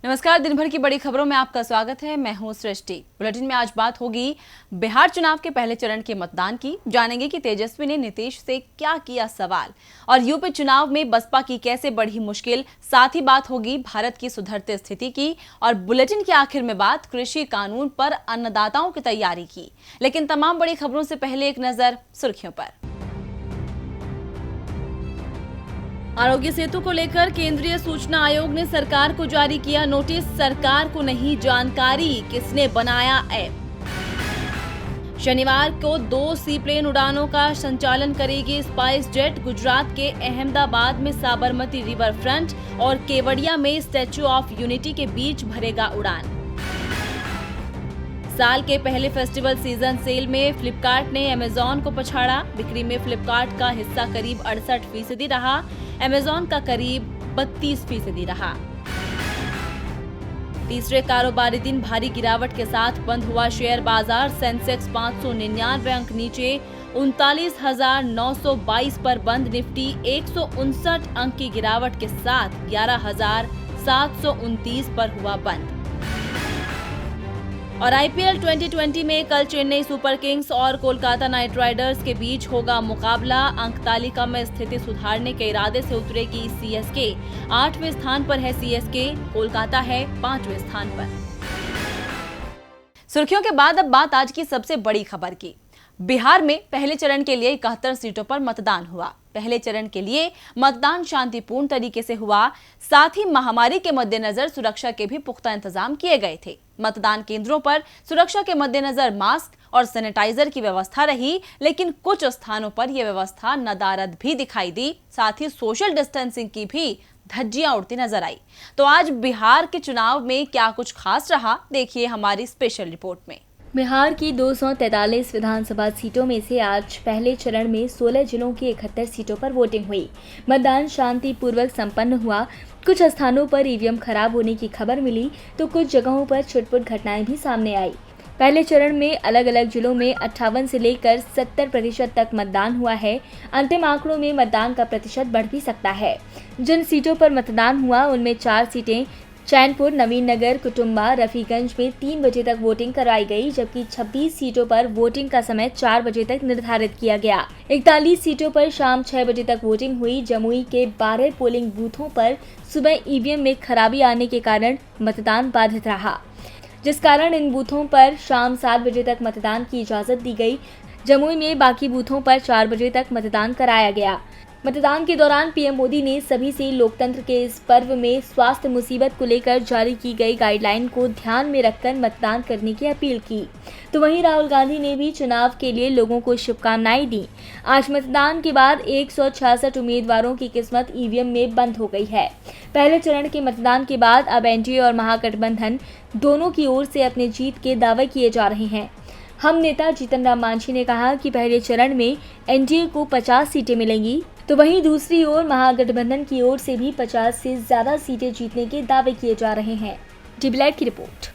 नमस्कार। दिन भर की बड़ी खबरों में आपका स्वागत है। मैं हूं सृष्टि। बुलेटिन में आज बात होगी बिहार चुनाव के पहले चरण के मतदान की। जानेंगे कि तेजस्वी ने नीतीश से क्या किया सवाल और यूपी चुनाव में बसपा की कैसे बढ़ी मुश्किल। साथ ही बात होगी भारत की सुधरती स्थिति की और बुलेटिन के आखिर में बात कृषि कानून पर अन्नदाताओं की तैयारी की। लेकिन तमाम बड़ी खबरों से पहले एक नजर सुर्खियों पर। आरोग्य सेतु को लेकर केंद्रीय सूचना आयोग ने सरकार को जारी किया नोटिस। सरकार को नहीं जानकारी, किसने बनाया ऐप। शनिवार को 2 सी प्लेन उड़ानों का संचालन करेगी स्पाइस जेट। गुजरात के अहमदाबाद में साबरमती रिवर फ्रंट और केवड़िया में स्टैच्यू ऑफ यूनिटी के बीच भरेगा उड़ान। साल के पहले फेस्टिवल सीजन सेल में फ्लिपकार्ट ने अमेजॉन को पछाड़ा। बिक्री में फ्लिपकार्ट का हिस्सा करीब 68% रहा, अमेजॉन का करीब 32% रहा। तीसरे कारोबारी दिन भारी गिरावट के साथ बंद हुआ शेयर बाजार। सेंसेक्स 599 अंक नीचे 39,922 पर बंद। निफ्टी 159 अंक की गिरावट के साथ 11,729 पर हुआ बंद। और आईपीएल 2020 में कल चेन्नई सुपर किंग्स और कोलकाता नाइट राइडर्स के बीच होगा मुकाबला। अंक तालिका में स्थिति सुधारने के इरादे से उतरेगी सीएसके। 8वें स्थान पर है सीएसके, कोलकाता है 5वें स्थान पर। सुर्खियों के बाद अब बात आज की सबसे बड़ी खबर की। बिहार में पहले चरण के लिए 71 सीटों पर मतदान हुआ। पहले चरण के लिए मतदान शांतिपूर्ण तरीके से हुआ। साथ ही महामारी के मद्देनजर सुरक्षा के भी पुख्ता इंतजाम किए गए थे। मतदान केंद्रों पर सुरक्षा के मद्देनजर मास्क और सैनिटाइजर की व्यवस्था रही, लेकिन कुछ स्थानों पर यह व्यवस्था नदारद भी दिखाई दी। साथ ही सोशल डिस्टेंसिंग की भी धज्जियां उड़ती नजर आई। तो आज बिहार के चुनाव में क्या कुछ खास रहा, देखिए हमारी स्पेशल रिपोर्ट में। बिहार की 243 विधानसभा सीटों में से आज पहले चरण में 16 जिलों की 71 सीटों पर वोटिंग हुई। मतदान शांतिपूर्वक संपन्न हुआ। कुछ स्थानों पर ईवीएम खराब होने की खबर मिली तो कुछ जगहों पर छुटपुट घटनाएं भी सामने आई। पहले चरण में अलग अलग जिलों में 58 से लेकर 70% तक मतदान हुआ है। अंतिम आंकड़ों में मतदान का प्रतिशत बढ़ भी सकता है। जिन सीटों पर मतदान हुआ उनमें 4 सीटें चैनपुर, नवीन नगर, कुटुंबा, रफीगंज में 3 बजे तक वोटिंग कराई गई, जबकि 26 सीटों पर वोटिंग का समय 4 बजे तक निर्धारित किया गया। 41 सीटों पर शाम 6 बजे तक वोटिंग हुई। जमुई के 12 पोलिंग बूथों पर सुबह ईवीएम में खराबी आने के कारण मतदान बाधित रहा, जिस कारण इन बूथों पर शाम 7 बजे तक मतदान की इजाजत दी गई। जमुई में बाकी बूथों पर 4 बजे तक मतदान कराया गया। मतदान के दौरान पीएम मोदी ने सभी से लोकतंत्र के इस पर्व में स्वास्थ्य मुसीबत को लेकर जारी की गई गाइडलाइन को ध्यान में रखकर मतदान करने की अपील की। तो वहीं राहुल गांधी ने भी चुनाव के लिए लोगों को शुभकामनाएं दी। आज मतदान के बाद 166 उम्मीदवारों की किस्मत ईवीएम में बंद हो गई है। पहले चरण के मतदान के बाद अब एनडीए और महागठबंधन दोनों की ओर से अपने जीत के दावे किए जा रहे हैं। हम नेता जीतन राम मांझी ने कहा कि पहले चरण में एनडीए को 50 सीटें मिलेंगी, तो वहीं दूसरी ओर महागठबंधन की ओर से भी 50 से ज्यादा सीटें जीतने के दावे किए जा रहे हैं। डिबलाइट की रिपोर्ट।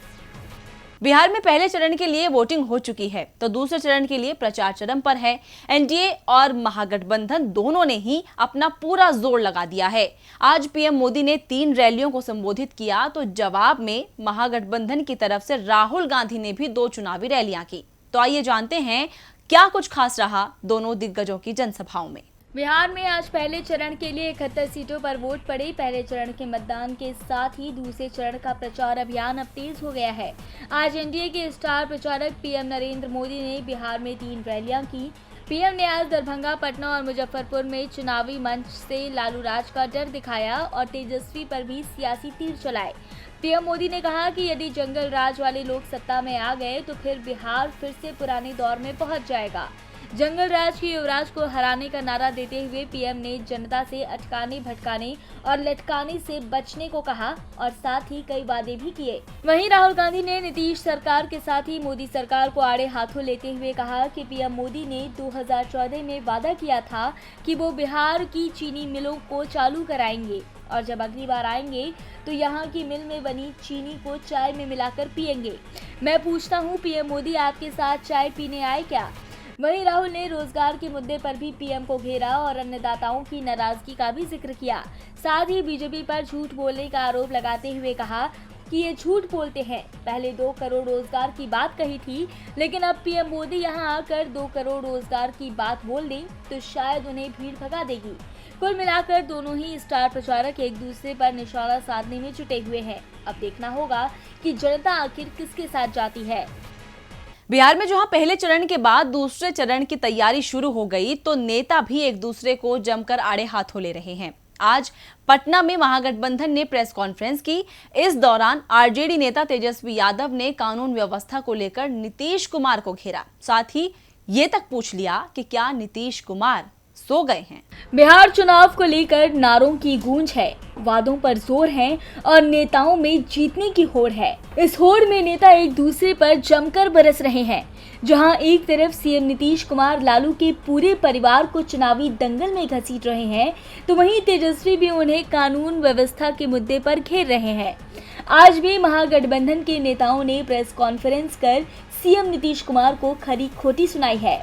बिहार में पहले चरण के लिए वोटिंग हो चुकी है, तो दूसरे चरण के लिए प्रचार चरम पर है। एनडीए और महागठबंधन दोनों ने ही अपना पूरा जोर लगा दिया है। आज पीएम मोदी ने 3 रैलियों को संबोधित किया, तो जवाब में महागठबंधन की तरफ से राहुल गांधी ने भी 2 चुनावी रैलियां की। तो आइए जानते हैं क्या कुछ खास रहा दोनों दिग्गजों की जनसभाओं में। बिहार में आज पहले चरण के लिए 71 सीटों पर वोट पड़े। पहले चरण के मतदान के साथ ही दूसरे चरण का प्रचार अभियान अब तेज हो गया है। आज एनडीए के स्टार प्रचारक पीएम नरेंद्र मोदी ने बिहार में 3 रैलियां की। पीएम ने आज दरभंगा, पटना और मुजफ्फरपुर में चुनावी मंच से लालू राज का डर दिखाया और तेजस्वी पर भी सियासी तीर चलाए। पीएम मोदी ने कहा कि यदि जंगल राज वाले लोग सत्ता में आ गए तो फिर बिहार फिर से पुराने दौर में पहुंच जाएगा। जंगल राज के युवराज को हराने का नारा देते हुए पीएम ने जनता से अटकाने, भटकाने और लटकाने से बचने को कहा और साथ ही कई वादे भी किए। वहीं राहुल गांधी ने नीतीश सरकार के साथ ही मोदी सरकार को आड़े हाथों लेते हुए कहा कि पीएम मोदी ने 2014 में वादा किया था कि वो बिहार की चीनी मिलों को चालू कराएंगे और जब अगली बार आएंगे तो यहाँ की मिल में बनी चीनी को चाय में मिलाकर पिएंगे। मैं पूछता हूँ पीएम मोदी आपके साथ चाय पीने आए क्या? वहीं राहुल ने रोजगार के मुद्दे पर भी पीएम को घेरा और अन्नदाताओं की नाराजगी का भी जिक्र किया। साथ ही बीजेपी पर झूठ बोलने का आरोप लगाते हुए कहा कि ये झूठ बोलते हैं। पहले 2 करोड़ रोजगार की बात कही थी, लेकिन अब पीएम मोदी यहां आकर 2 करोड़ रोजगार की बात बोल दें तो शायद उन्हें भीड़ भगा देगी। कुल मिलाकर दोनों ही स्टार प्रचारक एक दूसरे पर निशाना साधने में जुटे हुए हैं। अब देखना होगा कि जनता आखिर किसके साथ जाती है। बिहार में जहां पहले चरण के बाद दूसरे चरण की तैयारी शुरू हो गई, तो नेता भी एक दूसरे को जमकर आड़े हाथों ले रहे हैं। आज पटना में महागठबंधन ने प्रेस कॉन्फ्रेंस की। इस दौरान आरजेडी नेता तेजस्वी यादव ने कानून व्यवस्था को लेकर नीतीश कुमार को घेरा। साथ ही ये तक पूछ लिया कि क्या नीतीश कुमार सो गए हैं। बिहार चुनाव को लेकर नारों की गूंज है, वादों पर जोर है और नेताओं में जीतने की होड़ है। इस होड़ में नेता एक दूसरे पर जमकर बरस रहे हैं। जहां एक तरफ सीएम नीतीश कुमार लालू के पूरे परिवार को चुनावी दंगल में घसीट रहे हैं, तो वहीं तेजस्वी भी उन्हें कानून व्यवस्था के मुद्दे पर घेर रहे हैं। आज भी महागठबंधन के नेताओं ने प्रेस कॉन्फ्रेंस कर सीएम नीतीश कुमार को खरी खोटी सुनाई है।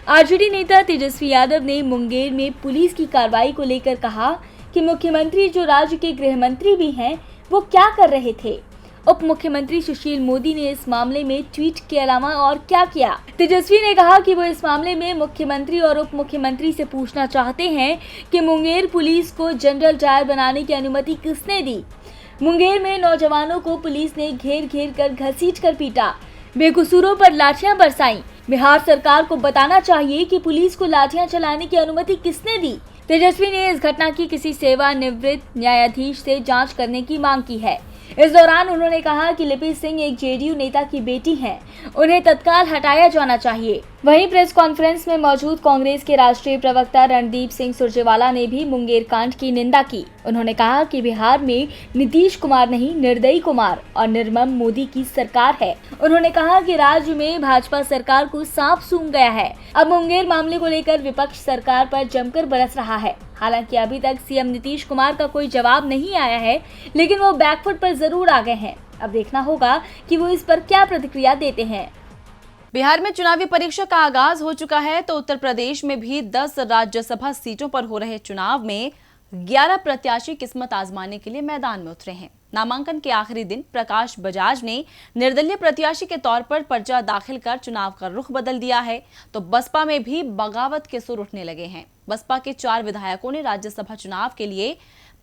आरजेडी नेता तेजस्वी यादव ने मुंगेर में पुलिस की कार्रवाई को लेकर कहा कि मुख्यमंत्री जो राज्य के गृह मंत्री भी हैं, वो क्या कर रहे थे। उप मुख्यमंत्री सुशील मोदी ने इस मामले में ट्वीट के अलावा और क्या किया। तेजस्वी ने कहा कि वो इस मामले में मुख्यमंत्री और उप मुख्यमंत्री से पूछना चाहते हैं कि मुंगेर पुलिस को जनरल डायर बनाने की अनुमति किसने दी। मुंगेर में नौजवानों को पुलिस ने घेर कर घसीट कर पीटा, बेकसूरों पर लाठियां बरसाई। बिहार सरकार को बताना चाहिए कि पुलिस को लाठियां चलाने की अनुमति किसने दी। तेजस्वी ने इस घटना की किसी सेवानिवृत्त न्यायाधीश से जांच करने की मांग की है। इस दौरान उन्होंने कहा कि लिपि सिंह एक जेडीयू नेता की बेटी हैं, उन्हें तत्काल हटाया जाना चाहिए। वहीं प्रेस कॉन्फ्रेंस में मौजूद कांग्रेस के राष्ट्रीय प्रवक्ता रणदीप सिंह सुरजेवाला ने भी मुंगेर कांड की निंदा की। उन्होंने कहा कि बिहार में नीतीश कुमार नहीं, निर्दयी कुमार और निर्मम मोदी की सरकार है। उन्होंने कहा कि राज्य में भाजपा सरकार को सांप सूंघ गया है। अब मुंगेर मामले को लेकर विपक्ष सरकार पर जमकर बरस रहा है। हालांकि अभी तक सीएम नीतीश कुमार का कोई जवाब नहीं आया है, लेकिन वो बैकफुट पर जरूर आ गए हैं। अब देखना होगा कि वो इस पर क्या प्रतिक्रिया देते हैं। बिहार में चुनावी परीक्षा का आगाज हो चुका है, तो उत्तर प्रदेश में भी 10 राज्यसभा सीटों पर हो रहे चुनाव में 11 प्रत्याशी किस्मत आजमाने के लिए मैदान में उतरे हैं। नामांकन के आखिरी दिन प्रकाश बजाज ने निर्दलीय प्रत्याशी के तौर पर पर्चा दाखिल कर चुनाव का रुख बदल दिया है, तो बसपा में भी बगावत के सुर उठने लगे हैं। बसपा के 4 विधायकों ने राज्यसभा चुनाव के लिए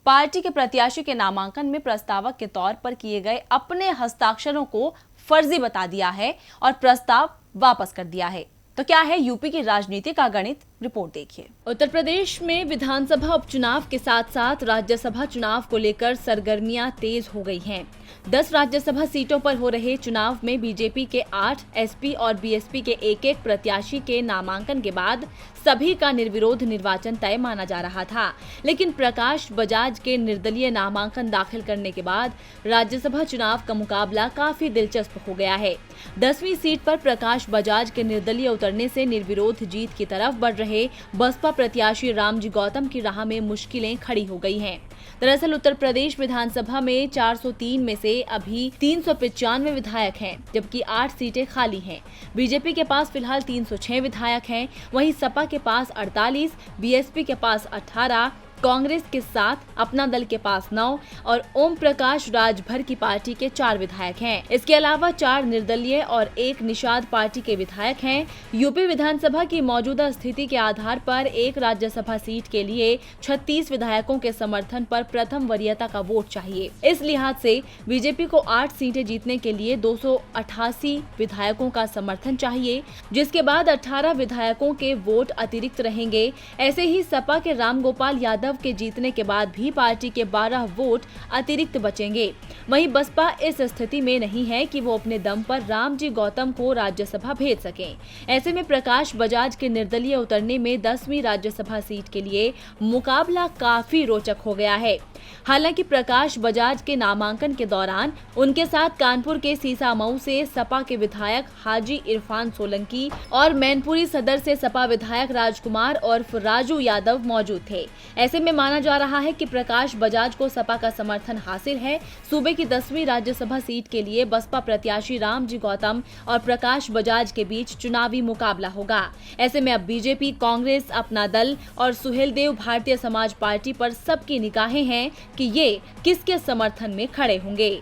पार्टी के प्रत्याशी के नामांकन में प्रस्तावक के तौर पर किए गए अपने हस्ताक्षरों को फर्जी बता दिया है और प्रस्ताव वापस कर दिया है। तो क्या है यूपी की राजनीति का गणित, रिपोर्ट देखिए। उत्तर प्रदेश में विधानसभा उपचुनाव के साथ साथ राज्यसभा चुनाव को लेकर सरगर्मियां तेज हो गई हैं। 10 राज्यसभा सीटों पर हो रहे चुनाव में बीजेपी के 8, एसपी और बीएसपी के एक प्रत्याशी के नामांकन के बाद सभी का निर्विरोध निर्वाचन तय माना जा रहा था, लेकिन प्रकाश बजाज के निर्दलीय नामांकन दाखिल करने के बाद राज्यसभा चुनाव का मुकाबला काफी दिलचस्प हो गया है। 10वीं सीट पर प्रकाश बजाज के निर्दलीय उतरने से निर्विरोध जीत की तरफ बढ़ रहे बसपा प्रत्याशी रामजी गौतम की राह में मुश्किलें खड़ी हो गई हैं। दरअसल उत्तर प्रदेश विधानसभा में 403 में से अभी 395 विधायक हैं, जबकि 8 सीटें खाली हैं। बीजेपी के पास फिलहाल 306 विधायक हैं, वहीं सपा के पास 48, बीएसपी के पास 18, कांग्रेस के 7, अपना दल के पास 9 और ओम प्रकाश राजभर की पार्टी के 4 विधायक हैं। इसके अलावा 4 निर्दलीय और 1 निषाद पार्टी के विधायक हैं। यूपी विधानसभा की मौजूदा स्थिति के आधार पर एक राज्यसभा सीट के लिए 36 विधायकों के समर्थन पर प्रथम वरीयता का वोट चाहिए। इस लिहाज से बीजेपी को 8 सीटें जीतने के लिए 288 विधायकों का समर्थन चाहिए, जिसके बाद 18 विधायकों के वोट अतिरिक्त रहेंगे। ऐसे ही सपा के रामगोपाल यादव के जीतने के बाद भी पार्टी के 12 वोट अतिरिक्त बचेंगे। वहीं बसपा इस स्थिति में नहीं है कि वो अपने दम पर रामजी गौतम को राज्यसभा भेज सकें। ऐसे में प्रकाश बजाज के निर्दलीय उतरने में 10वीं राज्यसभा सीट के लिए मुकाबला काफी रोचक हो गया है। हालांकि प्रकाश बजाज के नामांकन के दौरान उनके साथ कानपुर के सीसामऊ से सपा के विधायक हाजी इरफान सोलंकी और मैनपुरी सदर से सपा विधायक राजकुमार और राजू यादव मौजूद थे। ऐसे में माना जा रहा है कि प्रकाश बजाज को सपा का समर्थन हासिल है। सूबे की 10वीं राज्यसभा सीट के लिए बसपा प्रत्याशी रामजी गौतम और प्रकाश बजाज के बीच चुनावी मुकाबला होगा। ऐसे में अब बीजेपी, कांग्रेस, अपना दल और सुहेलदेव भारतीय समाज पार्टी पर सबकी निगाहें हैं कि ये किसके समर्थन में खड़े होंगे।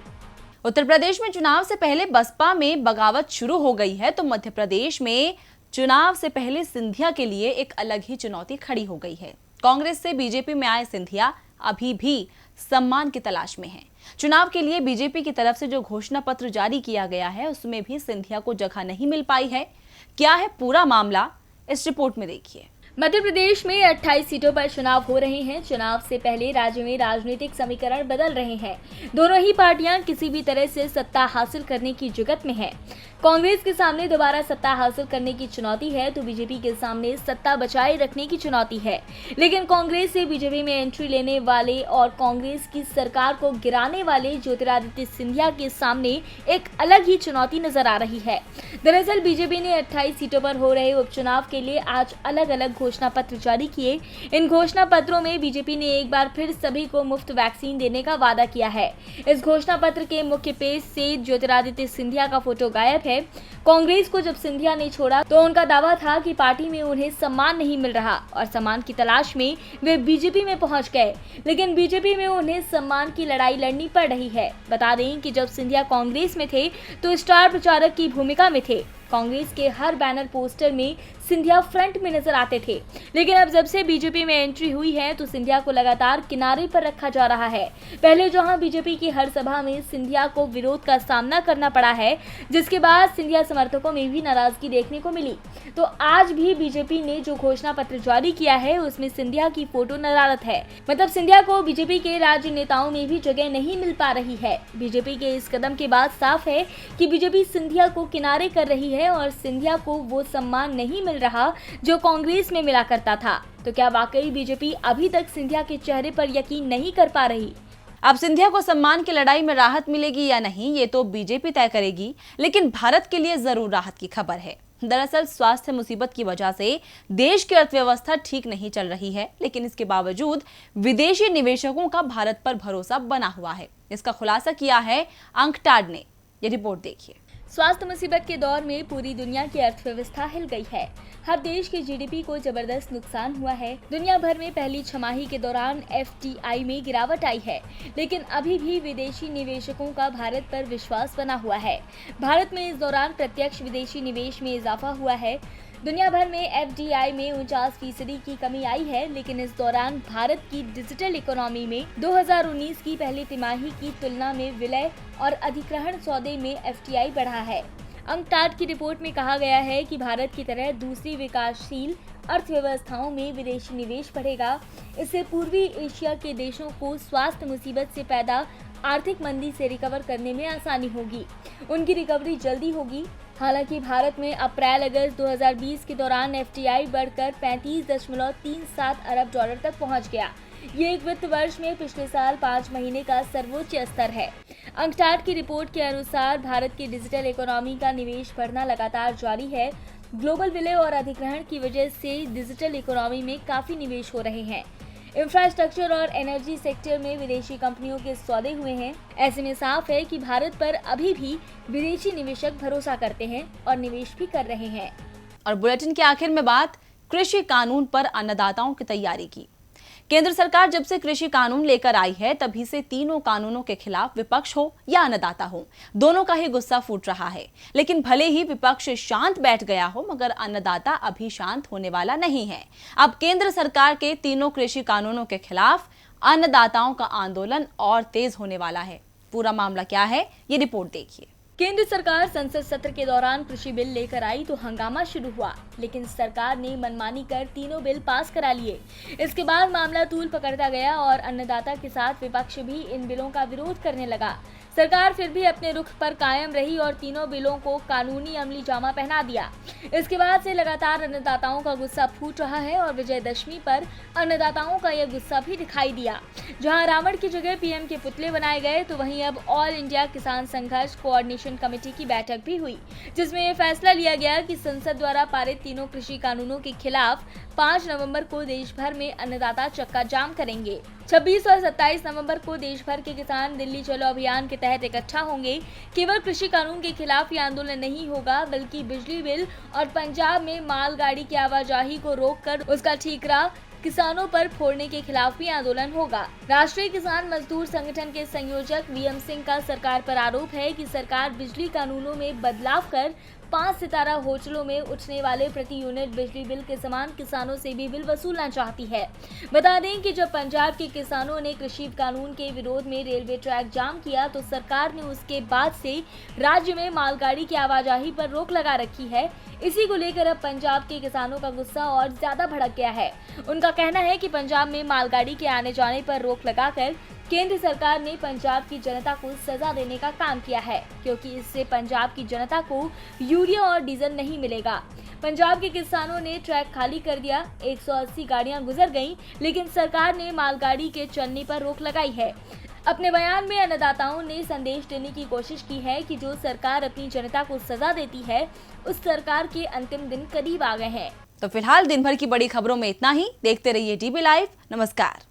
उत्तर प्रदेश में चुनाव से पहले बसपा में बगावत शुरू हो गई है, तो मध्य प्रदेश में चुनाव से पहले सिंधिया के लिए एक अलग ही चुनौती खड़ी हो गई है। कांग्रेस से बीजेपी में आए सिंधिया अभी भी सम्मान की तलाश में हैं। चुनाव के लिए बीजेपी की तरफ से जो घोषणा पत्र जारी किया गया है, उसमें भी सिंधिया को जगह नहीं मिल पाई है। क्या है पूरा मामला, इस रिपोर्ट में देखिए। मध्य प्रदेश में 28 सीटों पर चुनाव हो रहे हैं। चुनाव से पहले राज्य में राजनीतिक समीकरण बदल रहे हैं। दोनों ही पार्टियां किसी भी तरह से सत्ता हासिल करने की जुगत में हैं। कांग्रेस के सामने दोबारा सत्ता हासिल करने की चुनौती है, तो बीजेपी के सामने सत्ता बचाए रखने की चुनौती है। लेकिन कांग्रेस से बीजेपी में एंट्री लेने वाले और कांग्रेस की सरकार को गिराने वाले ज्योतिरादित्य सिंधिया के सामने एक अलग ही चुनौती नजर आ रही है। दरअसल बीजेपी ने 28 सीटों पर हो रहे उपचुनाव के लिए आज अलग अलग घोषणा पत्र जारी किए। इन घोषणा पत्रों में बीजेपी ने एक बार फिर सभी को मुफ्त वैक्सीन देने का वादा किया है। इस घोषणा पत्र के मुख्य पेज से ज्योतिरादित्य सिंधिया का फोटो गायब है। कांग्रेस को जब सिंधिया ने छोड़ा तो उनका दावा था कि पार्टी में उन्हें सम्मान नहीं मिल रहा और सम्मान की तलाश में वे बीजेपी में पहुंच गए। लेकिन बीजेपी में उन्हें सम्मान की लड़ाई लड़नी पड़ रही है। बता दें कि जब सिंधिया कांग्रेस में थे तो स्टार प्रचारक की भूमिका में थे। कांग्रेस के हर बैनर पोस्टर में सिंधिया फ्रंट में नजर आते थे। लेकिन अब जब से बीजेपी में एंट्री हुई है तो सिंधिया को लगातार किनारे पर रखा जा रहा है। पहले जहां बीजेपी की हर सभा में सिंधिया को विरोध का सामना करना पड़ा है, जिसके बाद सिंधिया समर्थकों में भी नाराजगी देखने को मिली, तो आज भी बीजेपी ने जो घोषणा पत्र जारी किया है उसमें सिंधिया की फोटो नदारद है। मतलब सिंधिया को बीजेपी के राज्य नेताओं में भी जगह नहीं मिल पा रही है। बीजेपी के इस कदम के बाद साफ है कि बीजेपी सिंधिया को किनारे कर रही है और सिंधिया को वो सम्मान नहीं मिल रहा जो कांग्रेस में मिला करता था। तो क्या वाकई बीजेपी अभी तक सिंधिया के चेहरे पर यकीन नहीं कर पा रही? अब सिंधिया को सम्मान की लड़ाई में राहत मिलेगी या नहीं, ये तो बीजेपी तय करेगी, लेकिन भारत के लिए जरूर राहत की खबर है। दरअसल स्वास्थ्य मुसीबत की वजह से देश की अर्थव्यवस्था ठीक नहीं चल रही है, लेकिन इसके बावजूद विदेशी निवेशकों का भारत पर भरोसा बना हुआ है। इसका खुलासा किया है अंकटाड ने। ये रिपोर्ट देखिए। स्वास्थ्य मुसीबत के दौर में पूरी दुनिया की अर्थव्यवस्था हिल गई है। हर देश के जीडीपी को जबरदस्त नुकसान हुआ है। दुनिया भर में पहली छमाही के दौरान एफडीआई में गिरावट आई है, लेकिन अभी भी विदेशी निवेशकों का भारत पर विश्वास बना हुआ है। भारत में इस दौरान प्रत्यक्ष विदेशी निवेश में इजाफा हुआ है। दुनिया भर में एफडीआई में 49% की कमी आई है, लेकिन इस दौरान भारत की डिजिटल इकोनॉमी में 2019 की पहली तिमाही की तुलना में विलय और अधिग्रहण सौदे में एफडीआई बढ़ा है। अंकटाड की रिपोर्ट में कहा गया है कि भारत की तरह दूसरी विकासशील अर्थव्यवस्थाओं में विदेशी निवेश बढ़ेगा। इससे पूर्वी एशिया के देशों को स्वास्थ्य मुसीबत से पैदा आर्थिक मंदी से रिकवर करने में आसानी होगी। उनकी रिकवरी जल्दी होगी। हालांकि भारत में अप्रैल-अगस्त 2020 के दौरान एफडीआई बढ़कर 35.37 अरब डॉलर तक पहुंच गया। ये एक वित्त वर्ष में पिछले साल 5 महीने का सर्वोच्च स्तर है। अंकटाड की रिपोर्ट के अनुसार भारत की डिजिटल इकोनॉमी का निवेश बढ़ना लगातार जारी है। ग्लोबल विलय और अधिग्रहण की वजह से डिजिटल इकोनॉमी में काफी निवेश हो रहे हैं। इंफ्रास्ट्रक्चर और एनर्जी सेक्टर में विदेशी कंपनियों के सौदे हुए हैं। ऐसे में साफ है कि भारत पर अभी भी विदेशी निवेशक भरोसा करते हैं और निवेश भी कर रहे हैं। और बुलेटिन के आखिर में बात कृषि कानून पर अन्नदाताओं की तैयारी की। केंद्र सरकार जब से कृषि कानून लेकर आई है, तभी से तीनों कानूनों के खिलाफ विपक्ष हो या अन्नदाता हो, दोनों का ही गुस्सा फूट रहा है। लेकिन भले ही विपक्ष शांत बैठ गया हो, मगर अन्नदाता अभी शांत होने वाला नहीं है। अब केंद्र सरकार के तीनों कृषि कानूनों के खिलाफ अन्नदाताओं का आंदोलन और तेज होने वाला है। पूरा मामला क्या है, ये रिपोर्ट देखिए। केंद्र सरकार संसद सत्र के दौरान कृषि बिल लेकर आई तो हंगामा शुरू हुआ, लेकिन सरकार ने मनमानी कर तीनों बिल पास करा लिए। इसके बाद मामला तूल पकड़ता गया और अन्नदाता के साथ विपक्ष भी इन बिलों का विरोध करने लगा। सरकार फिर भी अपने रुख पर कायम रही और तीनों बिलों को कानूनी अमली जामा पहना दिया। इसके बाद से लगातार अन्नदाताओं का गुस्सा फूट रहा है और विजयदशमी पर अन्नदाताओं का यह गुस्सा भी दिखाई दिया। जहां रावण की जगह पीएम के पुतले बनाए गए, तो वहीं अब ऑल इंडिया किसान संघर्ष कोऑर्डिनेशन कमेटी की बैठक भी हुई, जिसमें यह फैसला लिया गया कि संसद द्वारा पारित तीनों कृषि कानूनों के खिलाफ 5 नवंबर को देश भर में अन्नदाता चक्का जाम करेंगे। 26 और 27 नवंबर को देश भर के किसान दिल्ली चलो अभियान के तहत इकट्ठा होंगे। केवल कृषि कानून के खिलाफ ये आंदोलन नहीं होगा, बल्कि बिजली बिल और पंजाब में मालगाड़ी की आवाजाही को रोककर उसका ठीकरा किसानों पर फोड़ने के खिलाफ भी आंदोलन होगा। राष्ट्रीय किसान मजदूर संगठन के संयोजक वीएम सिंह का सरकार पर आरोप है कि सरकार बिजली कानूनों में बदलाव कर 5 सितारा होटलों में उठने वाले प्रति यूनिट बिजली बिल के समान किसानों से भी बिल वसूलना चाहती है। बता दें कि जब पंजाब के किसानों ने कृषि कानून के विरोध में रेलवे ट्रैक जाम किया तो सरकार ने उसके बाद से राज्य में मालगाड़ी की आवाजाही पर रोक लगा रखी है। इसी को लेकर अब पंजाब के किसानों का गुस्सा और ज्यादा भड़क गया है। उनका कहना है कि पंजाब में मालगाड़ी के आने जाने पर रोक लगाकर केंद्र सरकार ने पंजाब की जनता को सजा देने का काम किया है, क्योंकि इससे पंजाब की जनता को यूरिया और डीजल नहीं मिलेगा। पंजाब के किसानों ने ट्रैक खाली कर दिया, 180 गाड़ियां गुजर गईं, लेकिन सरकार ने मालगाड़ी के चलने पर रोक लगाई है। अपने बयान में अन्नदाताओं ने संदेश देने की कोशिश की है कि जो सरकार अपनी जनता को सजा देती है, उस सरकार के अंतिम दिन करीब आ गए हैं। तो फिलहाल दिन भर की बड़ी खबरों में इतना ही। देखते रहिए डीबी लाइव। नमस्कार।